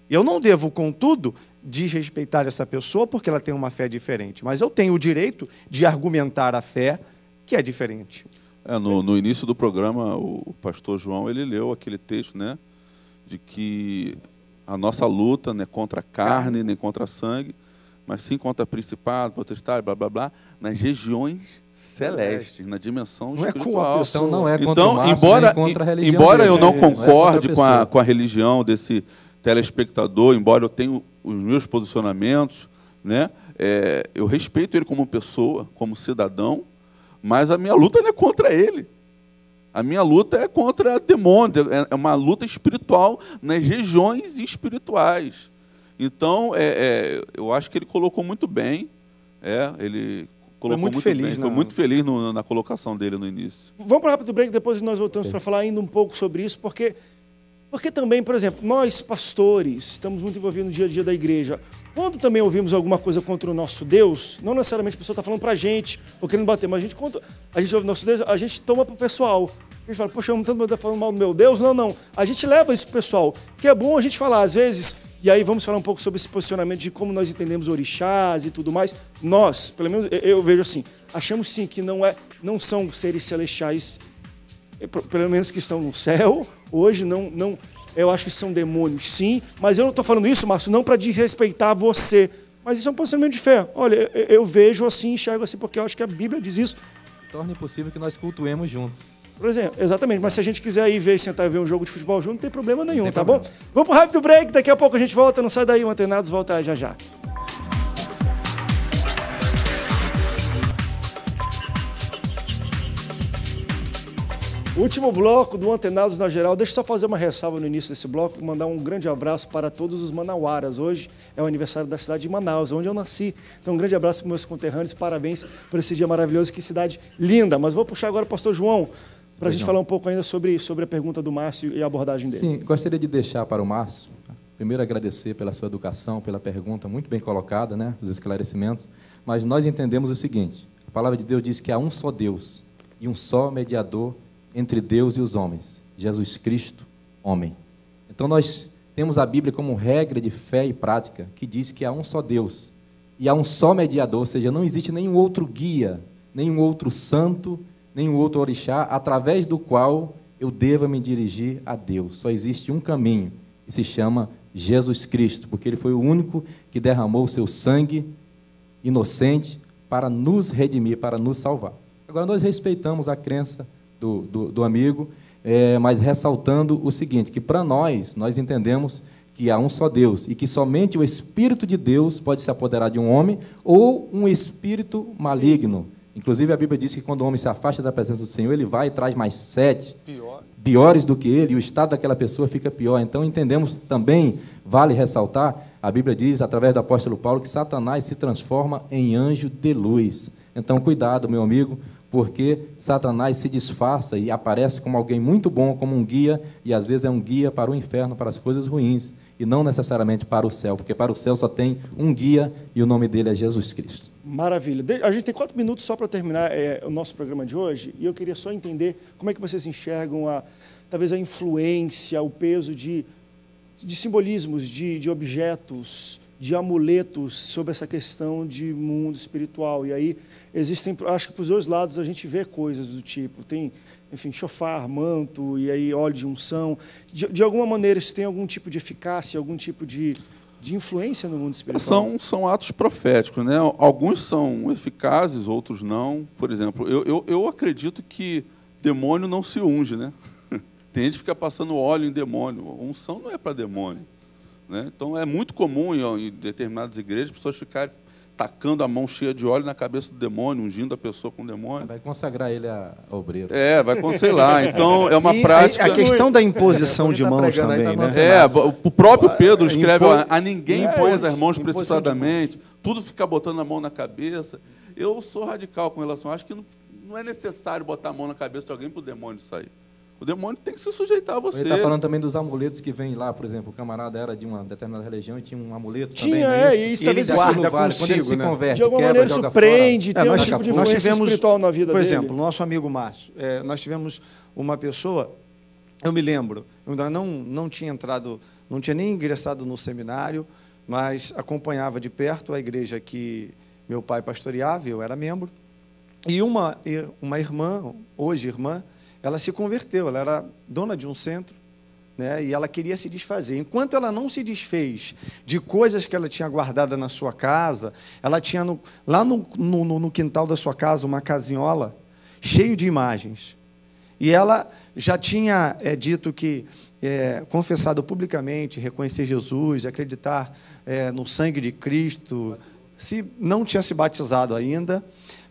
Eu não devo, contudo, desrespeitar essa pessoa porque ela tem uma fé diferente, mas eu tenho o direito de argumentar a fé que é diferente. No início do programa, o pastor João ele leu aquele texto, né, de que a nossa luta não é contra a carne, nem contra sangue, mas sim contra principado, potestade, blá, blá, blá, nas regiões celestes, na dimensão espiritual. Então não é contra então, o Márcio, embora, nem contra a religião embora dele, eu não é concorde contra a com a religião desse telespectador, embora eu tenha os meus posicionamentos, né, eu respeito ele como pessoa, como cidadão, mas a minha luta não é contra ele. A minha luta é contra demônios, é uma luta espiritual nas regiões espirituais. Então, eu acho que ele colocou muito bem, ele colocou muito feliz, foi muito feliz na colocação dele no início. Vamos para um rápido break, depois nós voltamos para falar ainda um pouco sobre isso, porque também, por exemplo, nós pastores estamos muito envolvidos no dia a dia da igreja. Quando também ouvimos alguma coisa contra o nosso Deus, não necessariamente a pessoa está falando para a gente, ou querendo bater, mas a gente ouve o nosso Deus, a gente toma para o pessoal. A gente fala, poxa, eu não estou falando mal do meu Deus. Não. A gente leva isso para o pessoal, que é bom a gente falar, às vezes, e aí vamos falar um pouco sobre esse posicionamento de como nós entendemos orixás e tudo mais. Nós, pelo menos eu vejo assim, achamos sim que não são seres celestiais, pelo menos que estão no céu, hoje não. Eu acho que são demônios, sim, mas eu não estou falando isso, Márcio, não para desrespeitar você, mas isso é um posicionamento de fé. Olha, eu vejo assim, enxergo assim, porque eu acho que a Bíblia diz isso. Torna impossível que nós cultuemos juntos. Por exemplo, exatamente, mas se a gente quiser ir sentar e ver um jogo de futebol junto, não tem problema nenhum, tá bom? Vamos pro rápido break, daqui a pouco a gente volta, não sai daí, o Antenados volta já já. Último bloco do Antenados na Geral. Deixa eu só fazer uma ressalva no início desse bloco, mandar um grande abraço para todos os manauaras. Hoje é o aniversário da cidade de Manaus, onde eu nasci. Então, um grande abraço para meus conterrâneos, parabéns por esse dia maravilhoso, que cidade linda. Mas vou puxar agora o pastor João, para a gente falar um pouco ainda sobre a pergunta do Márcio e a abordagem dele. Sim, gostaria de deixar para o Márcio, primeiro agradecer pela sua educação, pela pergunta muito bem colocada, né, os esclarecimentos, mas nós entendemos o seguinte, a palavra de Deus diz que há um só Deus e um só mediador entre Deus e os homens, Jesus Cristo, homem. Então nós temos a Bíblia como regra de fé e prática, que diz que há um só Deus e há um só mediador, ou seja, não existe nenhum outro guia, nenhum outro santo, nenhum outro orixá, através do qual eu deva me dirigir a Deus. Só existe um caminho, e se chama Jesus Cristo, porque Ele foi o único que derramou o seu sangue inocente para nos redimir, para nos salvar. Agora, nós respeitamos a crença do amigo, mas ressaltando o seguinte, que para nós entendemos que há um só Deus, e que somente o Espírito de Deus pode se apoderar de um homem, ou um espírito maligno. Inclusive, a Bíblia diz que quando o homem se afasta da presença do Senhor, ele vai e traz mais 7 piores do que ele, e o estado daquela pessoa fica pior. Então, entendemos também, vale ressaltar, a Bíblia diz, através do apóstolo Paulo, que Satanás se transforma em anjo de luz. Então, cuidado, meu amigo, porque Satanás se disfarça e aparece como alguém muito bom, como um guia, e às vezes é um guia para o inferno, para as coisas ruins, e não necessariamente para o céu, porque para o céu só tem um guia, e o nome dele é Jesus Cristo. Maravilha. A gente tem 4 minutos só para terminar o nosso programa de hoje, e eu queria só entender como é que vocês enxergam talvez a influência, o peso de simbolismos, de objetos, de amuletos sobre essa questão de mundo espiritual. E aí existem, acho que para os dois lados a gente vê coisas do tipo, tem, enfim, chofar, manto, e aí óleo de unção. De alguma maneira isso tem algum tipo de eficácia, algum tipo de influência no mundo espiritual? São atos proféticos, né? Alguns são eficazes, outros não. Por exemplo, eu acredito que demônio não se unge, né? Tem gente que fica passando óleo em demônio. Unção não é para demônio, né? Então é muito comum em determinadas igrejas pessoas ficarem tacando a mão cheia de óleo na cabeça do demônio, ungindo a pessoa com o demônio. Vai consagrar ele a obreiro. Vai sei Então é uma prática. A questão da imposição de mãos também, né? O próprio Pedro escreve: a ninguém impõe as mãos precipitadamente, tudo fica botando a mão na cabeça. Eu sou radical com relação, acho que não é necessário botar a mão na cabeça de alguém para o demônio sair. O demônio tem que se sujeitar a você. Ele está falando também dos amuletos que vem lá, por exemplo, o camarada era de uma determinada religião e tinha um amuleto também. Isso talvez guarda consigo, quando ele se converte, de alguma maneira isso prende, tem um tipo de influência espiritual na vida dele. Por exemplo, nosso amigo Márcio, nós tivemos uma pessoa, eu me lembro, eu ainda não tinha entrado, não tinha nem ingressado no seminário, mas acompanhava de perto a igreja que meu pai pastoreava, eu era membro, e uma irmã, hoje irmã, ela se converteu, ela era dona de um centro, né? E ela queria se desfazer. Enquanto ela não se desfez de coisas que ela tinha guardada na sua casa, ela tinha lá no quintal da sua casa uma casinhola cheio de imagens. E ela já tinha dito que, confessado publicamente, reconhecer Jesus, acreditar no sangue de Cristo, não tinha se batizado ainda,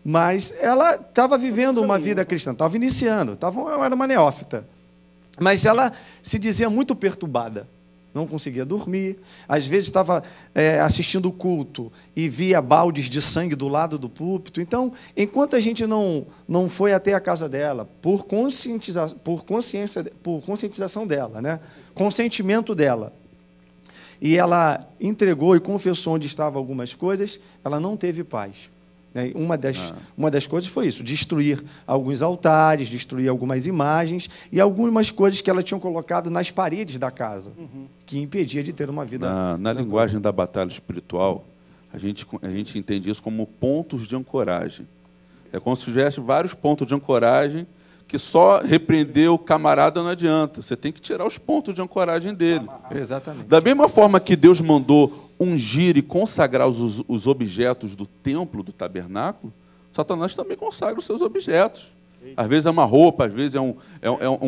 mas ela estava vivendo uma vida cristã, estava iniciando, era uma neófita. Mas ela se dizia muito perturbada, não conseguia dormir, às vezes estava assistindo o culto e via baldes de sangue do lado do púlpito. Então, enquanto a gente não foi até a casa dela, por conscientização dela, né? Consentimento dela, e ela entregou e confessou onde estavam algumas coisas, ela não teve paz. Uma das coisas foi isso, destruir alguns altares, destruir algumas imagens e algumas coisas que ela tinha colocado nas paredes da casa, que impedia de ter uma vida... Na linguagem da batalha espiritual, a gente entende isso como pontos de ancoragem. É como se tivesse vários pontos de ancoragem que só repreender o camarada não adianta. Você tem que tirar os pontos de ancoragem dele. Exatamente. Da mesma forma que Deus mandou ungir e consagrar os objetos do templo, do tabernáculo, Satanás também consagra os seus objetos. Às vezes é uma roupa, às vezes é um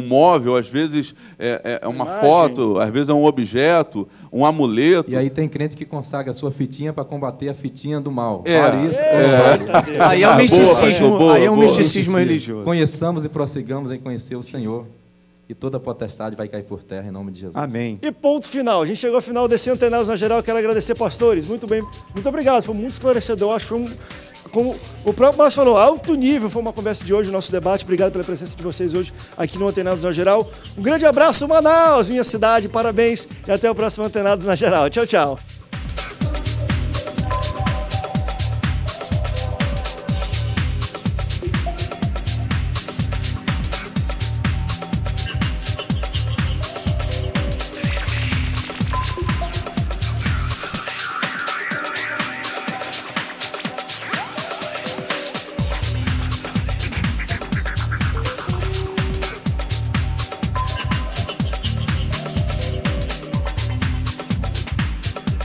móvel, às vezes é uma foto, às vezes é um objeto, um amuleto. E aí tem crente que consagra a sua fitinha para combater a fitinha do mal. Aí é um misticismo religioso. Conheçamos e prossigamos em conhecer o Senhor. E toda a potestade vai cair por terra em nome de Jesus. Amém. E ponto final. A gente chegou ao final desse Antenados na Geral. Quero agradecer, pastores. Muito bem. Muito obrigado. Foi muito esclarecedor. Acho que foi como o próprio Márcio falou, alto nível. Foi uma conversa de hoje, o nosso debate. Obrigado pela presença de vocês hoje aqui no Antenados na Geral. Um grande abraço, Manaus, minha cidade. Parabéns e até o próximo Antenados na Geral. Tchau, tchau.